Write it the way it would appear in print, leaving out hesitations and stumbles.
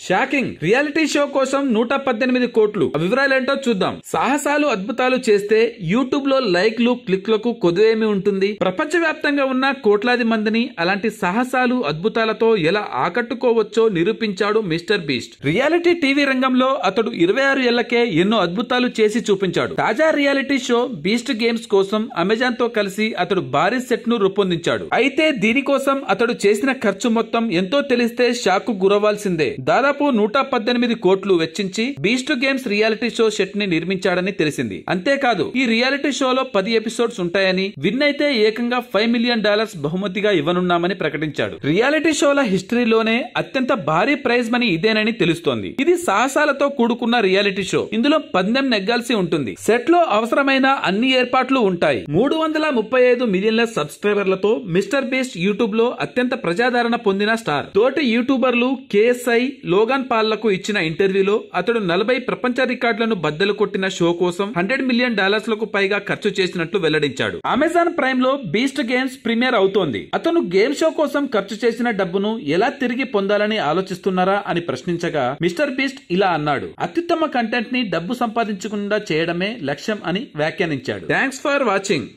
Shocking reality show కోసం 118 కోట్లు. వివరాలేంటో చూద్దాం. సాహసాలు అద్భుతాలు చేస్తే యూట్యూబ్ లో లైక్లు క్లిక్లకు కొదువేమి ఉంటుంది? ప్రపంచవ్యాప్తంగా ఉన్న కోట్లాది మందిని అలాంటి సాహసాలు అద్భుతాలతో ఎలా ఆకట్టుకోవచ్చో నిరూపించాడు మిస్టర్ బీస్ట్. రియాలిటీ టీవీ రంగంలో అతడు 26 ఏళ్లకే ఎన్నో అద్భుతాలు చేసి చూపించాడు. తాజా రియాలిటీ షో బీస్ట్ గేమ్స్ కోసం అమెజాన్ తో కలిసి అతడు భారీ సెట్ ను రూపొందించాడు. అయితే దీనికోసం అతడు చేసిన ఖర్చు మొత్తం ఎంతో తెలిస్తే షాక్ కు గురవ్వాల్సిందే. దాదాపు 118 కోట్లు వెచ్చించి beast games reality show set ని నిర్మించాడని తెలిసింది. అంతేకాదు ఈ రియాలిటీ షోలో 10 ఎపిసోడ్స్ ఉంటాయని, విన్ అయితే ఏకంగా $5 మిలియన్ బహుమతిగా ఇవ్వనున్నామని ప్రకటించాడు. రియాలిటీ షోల హిస్టరీలోనే అత్యంత భారీ ప్రైజ్ మనీ ఇదేనని తెలుస్తోంది. ఇది సాహసాలతో కూడుకున్న రియాలిటీ షో. ఇందులో పందెం నెగ్గాల్సి ఉంటుంది. సెట్ లో అవసరమైన అన్ని ఏర్పాట్లు ఉంటాయి. 335 మిలియన్ల సబ్స్క్రైబర్లతో మిస్టర్ బీస్ట్ యూట్యూబ్ లో అత్యంత ప్రజాదరణ పొందిన స్టార్. తోటి యూట్యూబర్లు కేఎస్ఐ, లోగాన్ పాల్లకు ఇచ్చిన ఇంటర్వ్యూలో అతడు 40 ప్రపంచ రికార్డులను బద్దలు కొట్టిన షో కోసం $100 మిలియన్ పైగా ఖర్చు చేసినట్లు వెల్లడించాడు. అమెజాన్ ప్రైమ్ లో బీస్ట్ గేమ్స్ ప్రీమియర్ అవుతోంది. అతను గేమ్ షో కోసం ఖర్చు చేసిన డబ్బును ఎలా తిరిగి పొందాలని ఆలోచిస్తున్నారా అని ప్రశ్నించగా మిస్టర్ బీస్ట్ ఇలా అన్నాడు: అత్యుత్తమ కంటెంట్ ని డబ్బు సంపాదించకుండా చేయడమే లక్ష్యం అని వ్యాఖ్యానించాడు. Thanks for watching.